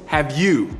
have you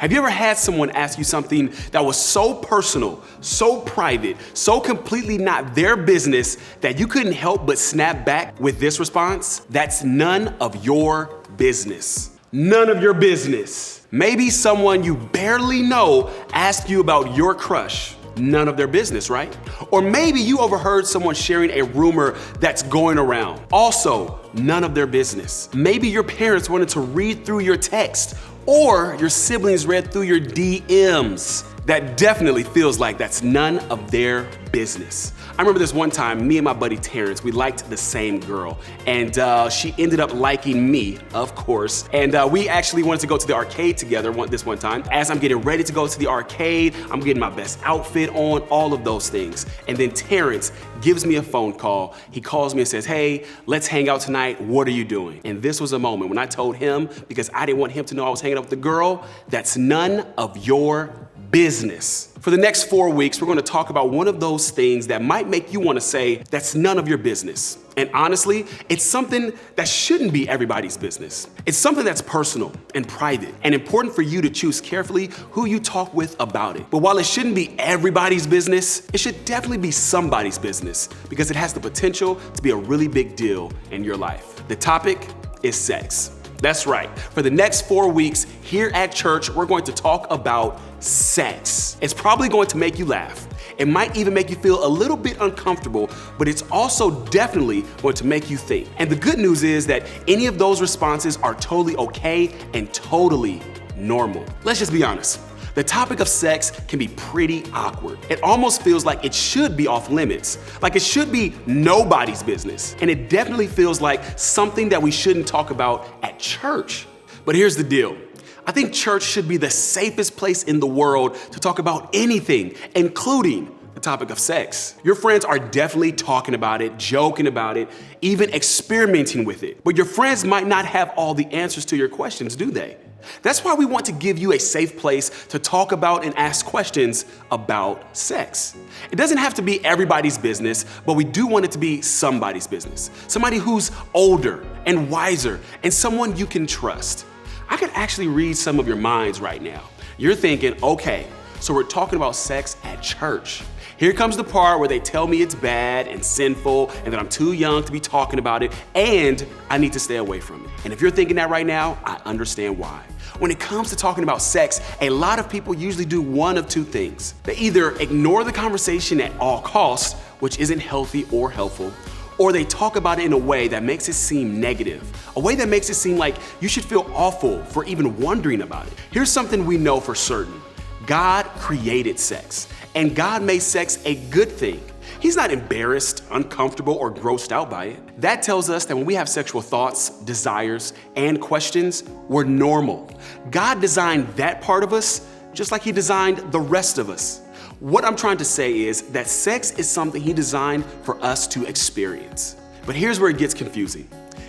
ever had someone ask you something that was so personal, so private, so completely not their business that you couldn't help but snap back with this response? That's none of your business. None of your business. Maybe someone you barely know asked you about your crush. None of their business, right? Or maybe you overheard someone sharing a rumor that's going around. Also, none of their business. Maybe your parents wanted to read through your text, or your siblings read through your DMs. That definitely feels like that's none of their business. I remember this one time, me and my buddy Terrence, we liked the same girl, and she ended up liking me, of course, and we actually wanted to go to the arcade together this one time. As I'm getting ready to go to the arcade, I'm getting my best outfit on, all of those things, and then Terrence gives me a phone call. He calls me and says, hey, let's hang out tonight, what are you doing? And this was a moment when I told him, because I didn't want him to know I was hanging out with the girl, that's none of your business. For the next 4 weeks, we're going to talk about one of those things that might make you want to say, that's none of your business. And honestly, it's something that shouldn't be everybody's business. It's something that's personal and private and important for you to choose carefully who you talk with about it. But while it shouldn't be everybody's business, it should definitely be somebody's business because it has the potential to be a really big deal in your life. The topic is sex. That's right. For the next 4 weeks here at church, we're going to talk about sex. It's probably going to make you laugh. It might even make you feel a little bit uncomfortable, but it's also definitely going to make you think. And the good news is that any of those responses are totally okay and totally normal. Let's just be honest. The topic of sex can be pretty awkward. It almost feels like it should be off limits, like it should be nobody's business. And it definitely feels like something that we shouldn't talk about at church. But here's the deal. I think church should be the safest place in the world to talk about anything, including the topic of sex. Your friends are definitely talking about it, joking about it, even experimenting with it. But your friends might not have all the answers to your questions, do they? That's why we want to give you a safe place to talk about and ask questions about sex. It doesn't have to be everybody's business, but we do want it to be somebody's business. Somebody who's older and wiser and someone you can trust. I could actually read some of your minds right now. You're thinking, okay, so we're talking about sex at church. Here comes the part where they tell me it's bad and sinful and that I'm too young to be talking about it and I need to stay away from it. And if you're thinking that right now, I understand why. When it comes to talking about sex, a lot of people usually do one of two things. They either ignore the conversation at all costs, which isn't healthy or helpful, or they talk about it in a way that makes it seem negative, a way that makes it seem like you should feel awful for even wondering about it. Here's something we know for certain. God created sex, and God made sex a good thing. He's not embarrassed, uncomfortable, or grossed out by it. That tells us that when we have sexual thoughts, desires, and questions, we're normal. God designed that part of us just like He designed the rest of us. What I'm trying to say is that sex is something He designed for us to experience. But here's where it gets confusing.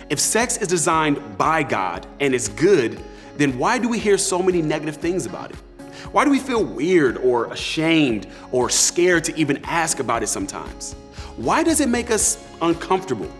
If sex is designed by God and is good, then why do we hear so many negative things about it? Why do we feel weird or ashamed or scared to even ask about it sometimes? Why does it make us uncomfortable?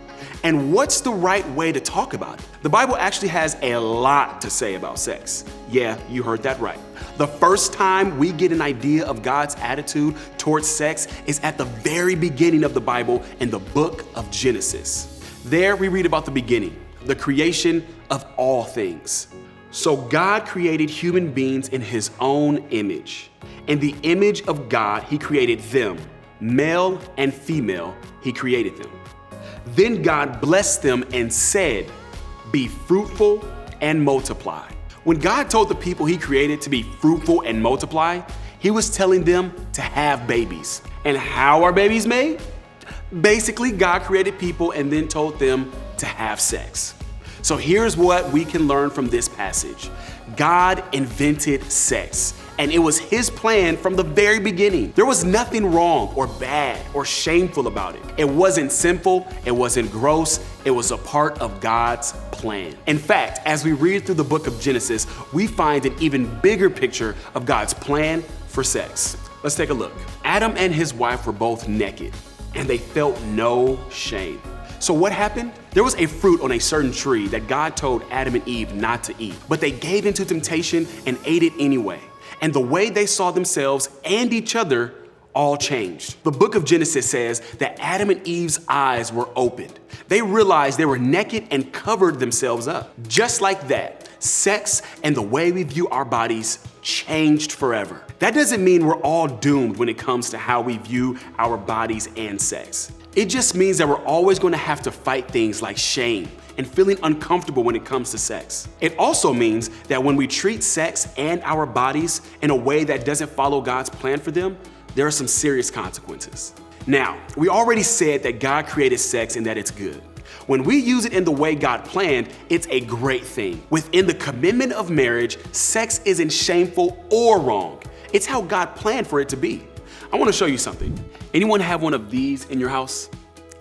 And what's the right way to talk about it? The Bible actually has a lot to say about sex. Yeah, you heard that right. The first time we get an idea of God's attitude towards sex is at the very beginning of the Bible in the book of Genesis. There we read about the beginning, the creation of all things. So God created human beings in His own image. In the image of God, He created them. Male and female, He created them. Then God blessed them and said, "Be fruitful and multiply." When God told the people He created to be fruitful and multiply, He was telling them to have babies. And how are babies made? Basically, God created people and then told them to have sex. So here's what we can learn from this passage. God invented sex, and it was His plan from the very beginning. There was nothing wrong or bad or shameful about it. It wasn't sinful, it wasn't gross, it was a part of God's plan. In fact, as we read through the book of Genesis, we find an even bigger picture of God's plan for sex. Let's take a look. Adam and his wife were both naked, and they felt no shame. So what happened? There was a fruit on a certain tree that God told Adam and Eve not to eat, but they gave into temptation and ate it anyway. And the way they saw themselves and each other all changed. The book of Genesis says that Adam and Eve's eyes were opened. They realized they were naked and covered themselves up. Just like that, sex and the way we view our bodies changed forever. That doesn't mean we're all doomed when it comes to how we view our bodies and sex. It just means that we're always going to have to fight things like shame and feeling uncomfortable when it comes to sex. It also means that when we treat sex and our bodies in a way that doesn't follow God's plan for them, there are some serious consequences. Now, we already said that God created sex and that it's good. When we use it in the way God planned, it's a great thing. Within the commitment of marriage, sex isn't shameful or wrong. It's how God planned for it to be. I want to show you something. Anyone have one of these in your house?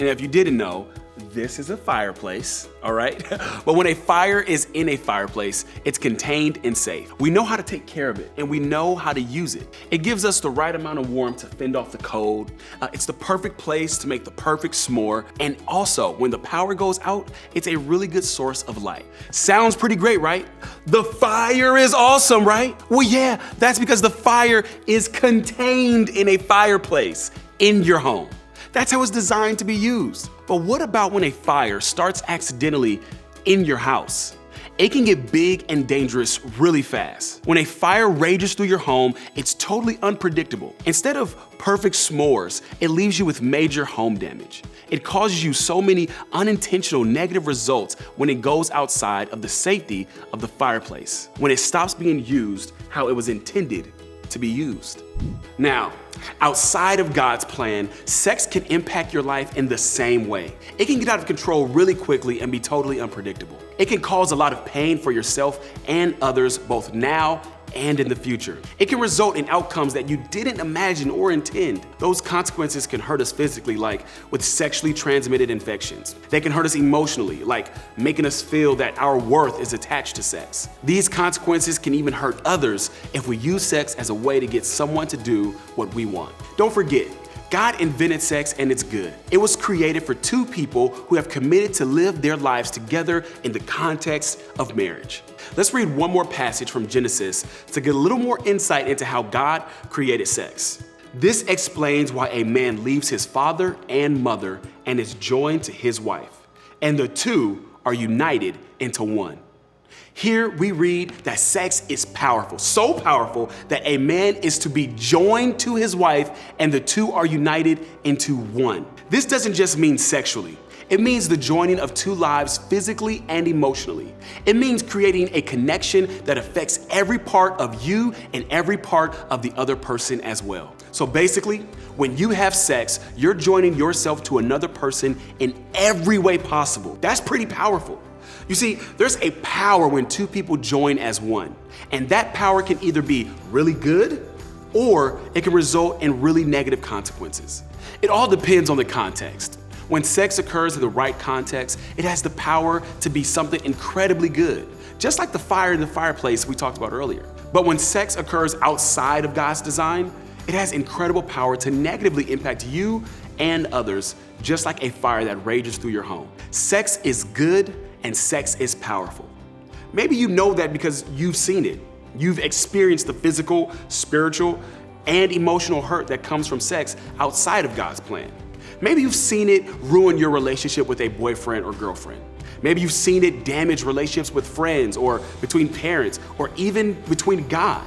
And if you didn't know, this is a fireplace, all right? But when a fire is in a fireplace, it's contained and safe. We know how to take care of it, and we know how to use it. It gives us the right amount of warmth to fend off the cold. It's the perfect place to make the perfect s'more. And also, when the power goes out, it's a really good source of light. Sounds pretty great, right? The fire is awesome, right? Well, yeah, that's because the fire is contained in a fireplace in your home. That's how it's designed to be used. But what about when a fire starts accidentally in your house? It can get big and dangerous really fast. When a fire rages through your home, it's totally unpredictable. Instead of perfect s'mores, it leaves you with major home damage. It causes you so many unintentional negative results when it goes outside of the safety of the fireplace, when it stops being used how it was intended to be used. Now, outside of God's plan, sex can impact your life in the same way. It can get out of control really quickly and be totally unpredictable. It can cause a lot of pain for yourself and others, both now and in the future. It can result in outcomes that you didn't imagine or intend. Those consequences can hurt us physically, like with sexually transmitted infections. They can hurt us emotionally, like making us feel that our worth is attached to sex. These consequences can even hurt others if we use sex as a way to get someone to do what we want. Don't forget, God invented sex and it's good. It was created for two people who have committed to live their lives together in the context of marriage. Let's read one more passage from Genesis to get a little more insight into how God created sex. This explains why a man leaves his father and mother and is joined to his wife, and the two are united into one. Here we read that sex is powerful, so powerful that a man is to be joined to his wife and the two are united into one. This doesn't just mean sexually. It means the joining of two lives physically and emotionally. It means creating a connection that affects every part of you and every part of the other person as well. So basically, when you have sex, you're joining yourself to another person in every way possible. That's pretty powerful. You see, there's a power when two people join as one, and that power can either be really good or it can result in really negative consequences. It all depends on the context. When sex occurs in the right context, it has the power to be something incredibly good, just like the fire in the fireplace we talked about earlier. But when sex occurs outside of God's design, it has incredible power to negatively impact you and others, just like a fire that rages through your home. Sex is good and sex is powerful. Maybe you know that because you've seen it. You've experienced the physical, spiritual, and emotional hurt that comes from sex outside of God's plan. Maybe you've seen it ruin your relationship with a boyfriend or girlfriend. Maybe you've seen it damage relationships with friends or between parents or even between God.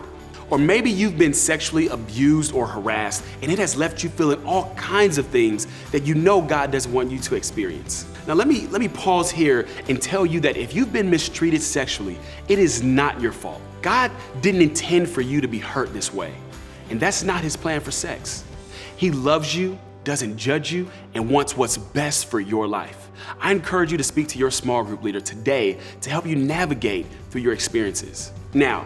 Or maybe you've been sexually abused or harassed and it has left you feeling all kinds of things that you know God doesn't want you to experience. Now let me pause here and tell you that if you've been mistreated sexually, it is not your fault. God didn't intend for you to be hurt this way, and that's not His plan for sex. He loves you, doesn't judge you, and wants what's best for your life. I encourage you to speak to your small group leader today to help you navigate through your experiences. Now,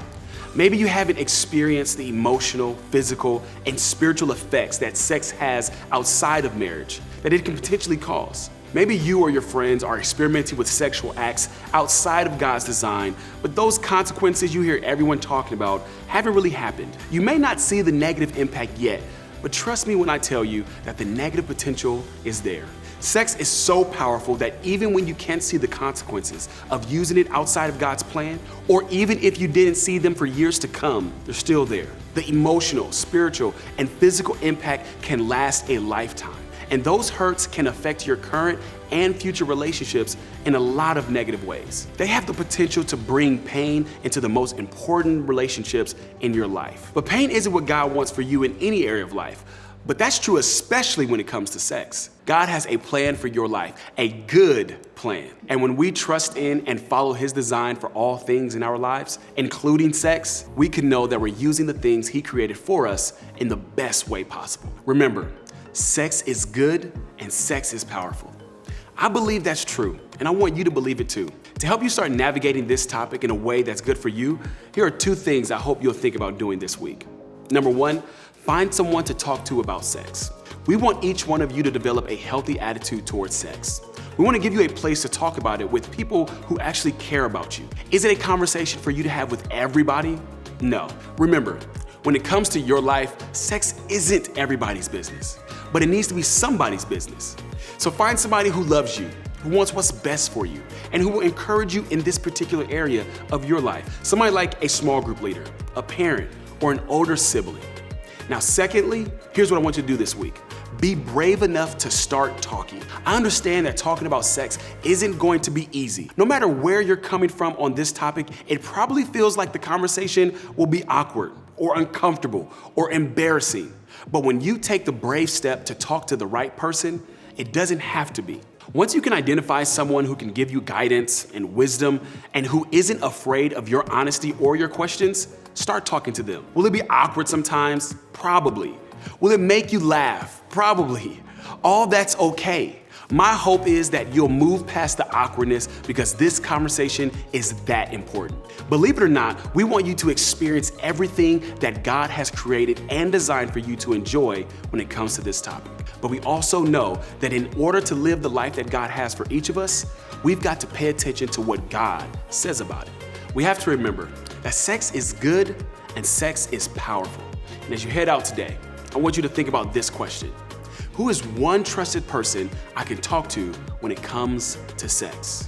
maybe you haven't experienced the emotional, physical, and spiritual effects that sex has outside of marriage that it can potentially cause. Maybe you or your friends are experimenting with sexual acts outside of God's design, but those consequences you hear everyone talking about haven't really happened. You may not see the negative impact yet, but trust me when I tell you that the negative potential is there. Sex is so powerful that even when you can't see the consequences of using it outside of God's plan, or even if you didn't see them for years to come, they're still there. The emotional, spiritual, and physical impact can last a lifetime. And those hurts can affect your current and future relationships in a lot of negative ways. They have the potential to bring pain into the most important relationships in your life. But pain isn't what God wants for you in any area of life. But that's true especially when it comes to sex. God has a plan for your life, a good plan. And when we trust in and follow His design for all things in our lives, including sex, we can know that we're using the things He created for us in the best way possible. Remember, sex is good and sex is powerful. I believe that's true, and I want you to believe it too. To help you start navigating this topic in a way that's good for you, here are 2 things I hope you'll think about doing this week. Number 1, find someone to talk to about sex. We want each one of you to develop a healthy attitude towards sex. We want to give you a place to talk about it with people who actually care about you. Is it a conversation for you to have with everybody? No. Remember, when it comes to your life, sex isn't everybody's business, but it needs to be somebody's business. So find somebody who loves you, who wants what's best for you, and who will encourage you in this particular area of your life. Somebody like a small group leader, a parent, or an older sibling. Now, secondly, here's what I want you to do this week. Be brave enough to start talking. I understand that talking about sex isn't going to be easy. No matter where you're coming from on this topic, it probably feels like the conversation will be awkward or uncomfortable or embarrassing. But when you take the brave step to talk to the right person, it doesn't have to be. Once you can identify someone who can give you guidance and wisdom and who isn't afraid of your honesty or your questions, start talking to them. Will it be awkward sometimes? Probably. Will it make you laugh? Probably. All that's okay. My hope is that you'll move past the awkwardness because this conversation is that important. Believe it or not, we want you to experience everything that God has created and designed for you to enjoy when it comes to this topic. But we also know that in order to live the life that God has for each of us, we've got to pay attention to what God says about it. We have to remember that sex is good and sex is powerful. And as you head out today, I want you to think about this question. Who is one trusted person I can talk to when it comes to sex?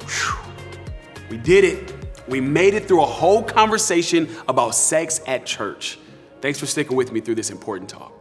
Whew. We did it. We made it through a whole conversation about sex at church. Thanks for sticking with me through this important talk.